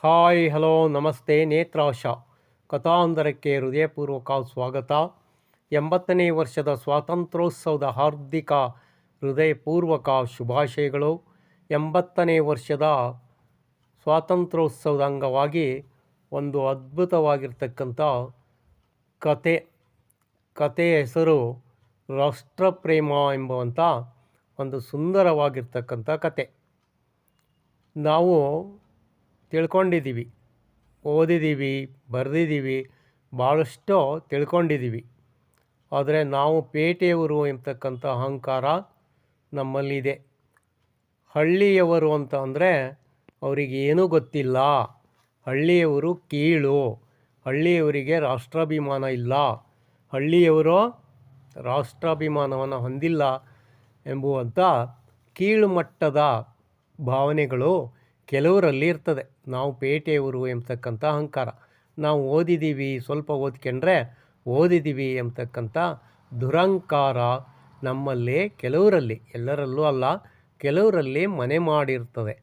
Hi hello ನಮಸ್ತೆ ನೇತ್ರಾಶ ಕಥಾಂಧರಕ್ಕೆ ಹೃದಯಪೂರ್ವಕ ಸ್ವಾಗತ. 80ನೇ ವರ್ಷದ ಸ್ವಾತಂತ್ರ್ಯೋತ್ಸವದ ಹಾರ್ದಿಕ ಹೃದಯಪೂರ್ವಕ ಶುಭಾಶಯಗಳು. 80ನೇ ವರ್ಷದ ಸ್ವಾತಂತ್ರ್ಯೋತ್ಸವದ ಅಂಗವಾಗಿ ಒಂದು ಅದ್ಭುತವಾಗಿರ್ತಕ್ಕಂಥ ಕತೆ ಹೆಸರು ರಾಷ್ಟ್ರಪ್ರೇಮ ಎಂಬುವಂಥ ಒಂದು ಸುಂದರವಾಗಿರ್ತಕ್ಕಂಥ ಕತೆ. ನಾವು ತಿಳ್ಕೊಂಡಿದ್ದೀವಿ, ಓದಿದ್ದೀವಿ, ಬರೆದಿದ್ದೀವಿ, ಭಾಳಷ್ಟು ತಿಳ್ಕೊಂಡಿದ್ದೀವಿ. ಆದರೆ ನಾವು ಪೇಟೆಯವರು ಎಂಬತಕ್ಕಂಥ ಅಹಂಕಾರ ನಮ್ಮಲ್ಲಿದೆ. ಹಳ್ಳಿಯವರು ಅಂತ ಅಂದರೆ ಅವರಿಗೆ ಏನೂ ಗೊತ್ತಿಲ್ಲ, ಹಳ್ಳಿಯವರು ಕೀಳು, ಹಳ್ಳಿಯವರಿಗೆ ರಾಷ್ಟ್ರಾಭಿಮಾನ ಇಲ್ಲ, ಹಳ್ಳಿಯವರು ರಾಷ್ಟ್ರಾಭಿಮಾನವನ್ನು ಹೊಂದಿಲ್ಲ ಎಂಬುವಂಥ ಕೀಳು ಮಟ್ಟದ ಭಾವನೆಗಳು ಕೆಲವರಲ್ಲಿ ಇರ್ತದೆ. ನಾವು ಪೇಟೆಯವರು ಎಂಬತಕ್ಕಂಥ ಅಹಂಕಾರ. ನಾವು ಓದಿದ್ದೀವಿ, ಸ್ವಲ್ಪ ಓದ್ಕೊಂಡ್ರೆ ಓದಿದ್ದೀವಿ ಎಂಬತಕ್ಕಂಥ ದುರಹಂಕಾರ ನಮ್ಮಲ್ಲಿ ಕೆಲವರಲ್ಲಿ, ಎಲ್ಲರಲ್ಲೂ ಅಲ್ಲ, ಕೆಲವರಲ್ಲಿ ಮನೆ ಮಾಡಿರ್ತದೆ.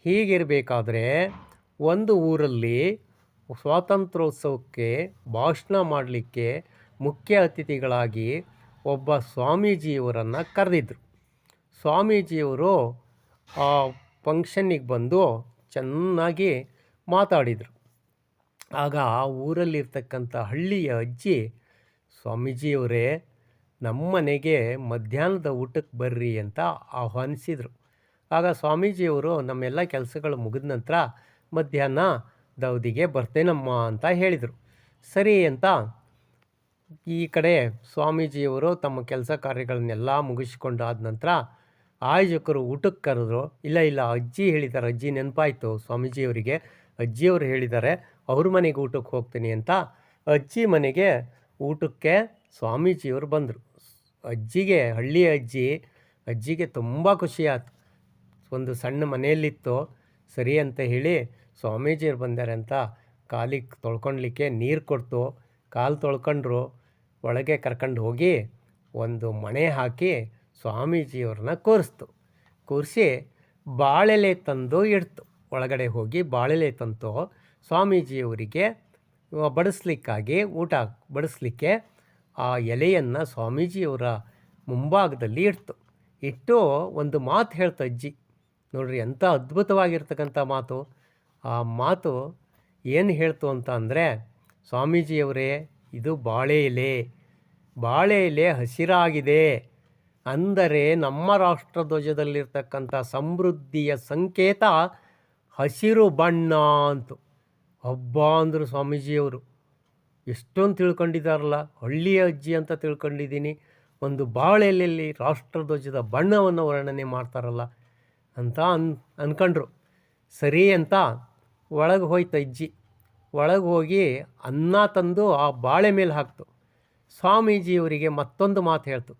ಹೀಗಿರಬೇಕಾದ್ರೆ ಒಂದು ಊರಲ್ಲಿ ಸ್ವಾತಂತ್ರ್ಯೋತ್ಸವಕ್ಕೆ ಭಾಷಣ ಮಾಡಲಿಕ್ಕೆ ಮುಖ್ಯ ಅತಿಥಿಗಳಾಗಿ ಒಬ್ಬ ಸ್ವಾಮೀಜಿಯವರನ್ನು ಕರೆದಿದ್ದರು. ಸ್ವಾಮೀಜಿಯವರು ಆ ಫಂಕ್ಷನ್ನಿಗೆ ಬಂದು ಚೆನ್ನಾಗಿ ಮಾತಾಡಿದರು. ಆಗ ಆ ಊರಲ್ಲಿರ್ತಕ್ಕಂಥ ಹಳ್ಳಿಯ ಅಜ್ಜಿ, ಸ್ವಾಮೀಜಿಯವರೇ, ನಮ್ಮ ಮನೆಗೆ ಮಧ್ಯಾಹ್ನದ ಊಟಕ್ಕೆ ಬರ್ರಿ ಅಂತ ಆಹ್ವಾನಿಸಿದರು. ಆಗ ಸ್ವಾಮೀಜಿಯವರು ನಮ್ಮೆಲ್ಲ ಕೆಲಸಗಳು ಮುಗಿದ ನಂತರ ಮಧ್ಯಾಹ್ನದ ಅವಧಿಗೆ ಬರ್ತೇನಮ್ಮ ಅಂತ ಹೇಳಿದರು. ಸರಿ ಅಂತ ಈ ಕಡೆ ಸ್ವಾಮೀಜಿಯವರು ತಮ್ಮ ಕೆಲಸ ಕಾರ್ಯಗಳನ್ನೆಲ್ಲ ಮುಗಿಸ್ಕೊಂಡಾದ ನಂತರ ಆಯೋಜಕರು ಊಟಕ್ಕೆ ಕರೆದ್ರು. ಇಲ್ಲ ಅಜ್ಜಿ ಹೇಳಿದ್ದಾರೆ, ಅಜ್ಜಿ ನೆನಪಾಯಿತು ಸ್ವಾಮೀಜಿಯವರಿಗೆ, ಅಜ್ಜಿಯವರು ಹೇಳಿದ್ದಾರೆ ಅವ್ರ ಮನೆಗೆ ಊಟಕ್ಕೆ ಹೋಗ್ತೀನಿ ಅಂತ ಅಜ್ಜಿ ಮನೆಗೆ ಊಟಕ್ಕೆ ಸ್ವಾಮೀಜಿಯವರು ಬಂದರು. ಹಳ್ಳಿಯ ಅಜ್ಜಿಗೆ ತುಂಬ ಖುಷಿಯಾಯಿತು. ಒಂದು ಸಣ್ಣ ಮನೆಯಲ್ಲಿತ್ತು, ಸರಿ ಅಂತ ಹೇಳಿ ಸ್ವಾಮೀಜಿಯವರು ಬಂದಾರೆ ಅಂತ ಕಾಲಿಗೆ ತೊಳ್ಕೊಳ್ಲಿಕ್ಕೆ ನೀರು ಕೊಡ್ತು. ಕಾಲು ತೊಳ್ಕೊಂಡ್ರು. ಒಳಗೆ ಕರ್ಕೊಂಡು ಹೋಗಿ ಒಂದು ಮಣೆ ಹಾಕಿ ಸ್ವಾಮೀಜಿಯವ್ರನ್ನ ಕೂರಿಸಿ ಬಾಳೆಲೆ ತಂದು ಇಡ್ತು. ಒಳಗಡೆ ಹೋಗಿ ಬಾಳೆಲೆ ತಂದು ಸ್ವಾಮೀಜಿಯವರಿಗೆ ಬಡಿಸ್ಲಿಕ್ಕಾಗಿ ಊಟ ಬಡಿಸ್ಲಿಕ್ಕೆ ಆ ಎಲೆಯನ್ನು ಸ್ವಾಮೀಜಿಯವರ ಮುಂಭಾಗದಲ್ಲಿ ಇಟ್ಟು ಒಂದು ಮಾತು ಹೇಳ್ತು ಅಜ್ಜಿ. ನೋಡ್ರಿ ಎಂಥ ಅದ್ಭುತವಾಗಿರ್ತಕ್ಕಂಥ ಮಾತು. ಆ ಮಾತು ಏನು ಹೇಳ್ತು ಅಂತ ಅಂದರೆ, ಸ್ವಾಮೀಜಿಯವರೇ, ಇದು ಬಾಳೆ ಎಲೆ ಹಸಿರಾಗಿದೆ ಅಂದರೆ ನಮ್ಮ ರಾಷ್ಟ್ರಧ್ವಜದಲ್ಲಿರ್ತಕ್ಕಂಥ ಸಮೃದ್ಧಿಯ ಸಂಕೇತ ಹಸಿರು ಬಣ್ಣ ಅಂತು. ಹಬ್ಬ ಅಂದರು ಸ್ವಾಮೀಜಿಯವರು. ಎಷ್ಟೊಂದು ತಿಳ್ಕೊಂಡಿದ್ದಾರಲ್ಲ, ಹಳ್ಳಿಯ ಅಜ್ಜಿ ಅಂತ ತಿಳ್ಕೊಂಡಿದ್ದೀನಿ, ಒಂದು ಬಾಳೆಲೆಯಲ್ಲಿ ರಾಷ್ಟ್ರಧ್ವಜದ ಬಣ್ಣವನ್ನು ವರ್ಣನೆ ಮಾಡ್ತಾರಲ್ಲ ಅಂತ ಅಂದ್ಕೊಂಡ್ರು. ಸರಿ ಅಂತ ಒಳಗೆ ಹೋಯ್ತು ಅಜ್ಜಿ. ಒಳಗೆ ಹೋಗಿ ಅನ್ನ ತಂದು ಆ ಬಾಳೆ ಮೇಲೆ ಹಾಕ್ತು. ಸ್ವಾಮೀಜಿಯವರಿಗೆ ಮತ್ತೊಂದು ಮಾತು ಹೇಳ್ತು.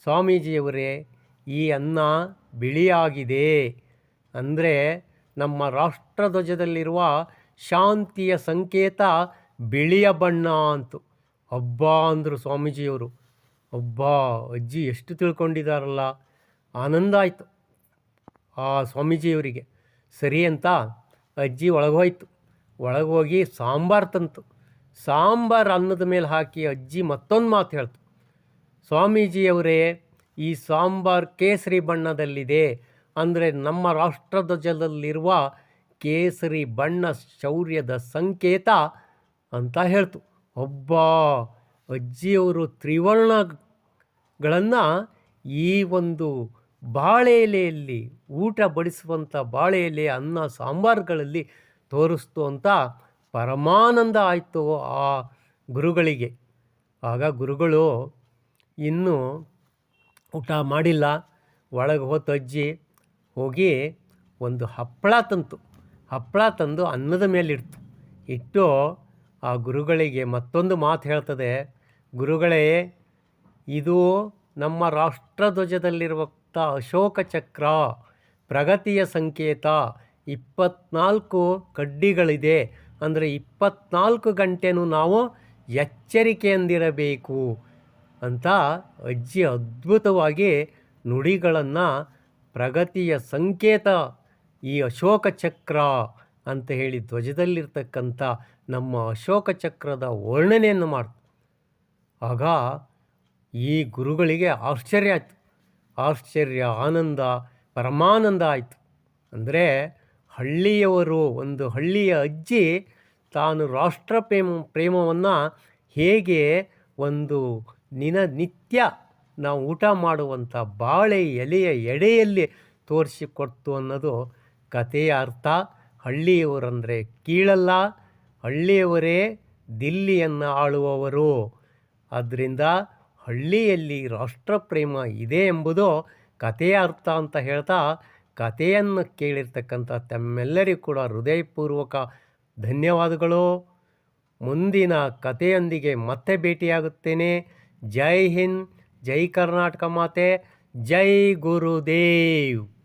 ಸ್ವಾಮೀಜಿಯವರೇ, ಈ ಅನ್ನ ಬಿಳಿಯಾಗಿದೆ ಅಂದರೆ ನಮ್ಮ ರಾಷ್ಟ್ರಧ್ವಜದಲ್ಲಿರುವ ಶಾಂತಿಯ ಸಂಕೇತ ಬಿಳಿಯ ಬಣ್ಣ ಅಂತು. ಹಬ್ಬ ಅಂದರು ಸ್ವಾಮೀಜಿಯವರು. ಹಬ್ಬ, ಅಜ್ಜಿ ಎಷ್ಟು ತಿಳ್ಕೊಂಡಿದ್ದಾರಲ್ಲ, ಆನಂದ ಆಯಿತು ಆ ಸ್ವಾಮೀಜಿಯವರಿಗೆ. ಸರಿ ಅಂತ ಅಜ್ಜಿ ಒಳಗೋಯ್ತು. ಒಳಗೋಗಿ ಸಾಂಬಾರು ತಂತು. ಸಾಂಬಾರು ಅನ್ನದ ಮೇಲೆ ಹಾಕಿ ಅಜ್ಜಿ ಮತ್ತೊಂದು ಮಾತು ಹೇಳ್ತು. ಸ್ವಾಮೀಜಿಯವರೇ, ಈ ಸಾಂಬಾರು ಕೇಸರಿ ಬಣ್ಣದಲ್ಲಿದೆ ಅಂದರೆ ನಮ್ಮ ರಾಷ್ಟ್ರಧ್ವಜದಲ್ಲಿರುವ ಕೇಸರಿ ಬಣ್ಣ ಶೌರ್ಯದ ಸಂಕೇತ ಅಂತ ಹೇಳ್ತು. ಒಬ್ಬ ಅಜ್ಜಿಯವರು ತ್ರಿವರ್ಣಗಳನ್ನು ಈ ಒಂದು ಬಾಳೆ ಎಲೆಯಲ್ಲಿ ಊಟ ಬಡಿಸುವಂಥ ಬಾಳೆ ಎಲೆ ಅನ್ನ ಸಾಂಬಾರುಗಳಲ್ಲಿ ತೋರಿಸ್ತು ಅಂತ ಪರಮಾನಂದ ಆಯಿತು ಆ ಗುರುಗಳಿಗೆ. ಆಗ ಗುರುಗಳು ಇನ್ನೂ ಊಟ ಮಾಡಿಲ್ಲ. ಒಳಗೆ ಹೋತು ಅಜ್ಜಿ. ಹೋಗಿ ಒಂದು ಹಪ್ಪಳ ತಂದು ಅನ್ನದ ಮೇಲೆ ಇಟ್ಟು ಆ ಗುರುಗಳಿಗೆ ಮತ್ತೊಂದು ಮಾತು ಹೇಳ್ತದೆ. ಗುರುಗಳೇ, ಇದು ನಮ್ಮ ರಾಷ್ಟ್ರಧ್ವಜದಲ್ಲಿರುವಂಥ ಅಶೋಕ ಚಕ್ರ, ಪ್ರಗತಿಯ ಸಂಕೇತ. 24 ಕಡ್ಡಿಗಳಿದೆ ಅಂದರೆ 24 ಗಂಟೆನೂ ನಾವು ಎಚ್ಚರಿಕೆಯಿಂದಿರಬೇಕು ಅಂತ ಅಜ್ಜಿ ಅದ್ಭುತವಾಗಿ ನುಡಿಗಳನ್ನು, ಪ್ರಗತಿಯ ಸಂಕೇತ ಈ ಅಶೋಕ ಚಕ್ರ ಅಂತ ಹೇಳಿ ಧ್ವಜದಲ್ಲಿರ್ತಕ್ಕಂಥ ನಮ್ಮ ಅಶೋಕ ಚಕ್ರದ ವರ್ಣನೆಯನ್ನು ಮಾಡ್ತು. ಆಗ ಈ ಗುರುಗಳಿಗೆ ಆಶ್ಚರ್ಯ ಆಯಿತು. ಆಶ್ಚರ್ಯ, ಆನಂದ, ಪರಮಾನಂದ ಆಯಿತು. ಅಂದರೆ ಹಳ್ಳಿಯವರು, ಒಂದು ಹಳ್ಳಿಯ ಅಜ್ಜಿ ತಾನು ರಾಷ್ಟ್ರ ಪ್ರೇಮವನ್ನು ಹೇಗೆ ಒಂದು ನಿತ್ಯ ನಾವು ಊಟ ಮಾಡುವಂಥ ಬಾಳೆ ಎಲೆಯ ಎಡೆಯಲ್ಲಿ ತೋರಿಸಿಕೊಡ್ತು ಅನ್ನೋದು ಕಥೆಯ ಅರ್ಥ. ಹಳ್ಳಿಯವರಂದರೆ ಕೀಳಲ್ಲ, ಹಳ್ಳಿಯವರೇ ದಿಲ್ಲಿಯನ್ನು ಆಳುವವರು. ಆದ್ದರಿಂದ ಹಳ್ಳಿಯಲ್ಲಿ ರಾಷ್ಟ್ರಪ್ರೇಮ ಇದೆ ಎಂಬುದು ಕಥೆಯ ಅರ್ಥ ಅಂತ ಹೇಳ್ತಾ, ಕಥೆಯನ್ನು ಕೇಳಿರ್ತಕ್ಕಂಥ ತಮ್ಮೆಲ್ಲರಿಗೂ ಕೂಡ ಹೃದಯಪೂರ್ವಕ ಧನ್ಯವಾದಗಳು. ಮುಂದಿನ ಕಥೆಯೊಂದಿಗೆ ಮತ್ತೆ ಭೇಟಿಯಾಗುತ್ತೇನೆ. ಜೈ ಹಿಂದ್, ಜೈ ಕರ್ನಾಟಕ ಮಾತೆ, ಜೈ ಗುರುದೇವ್.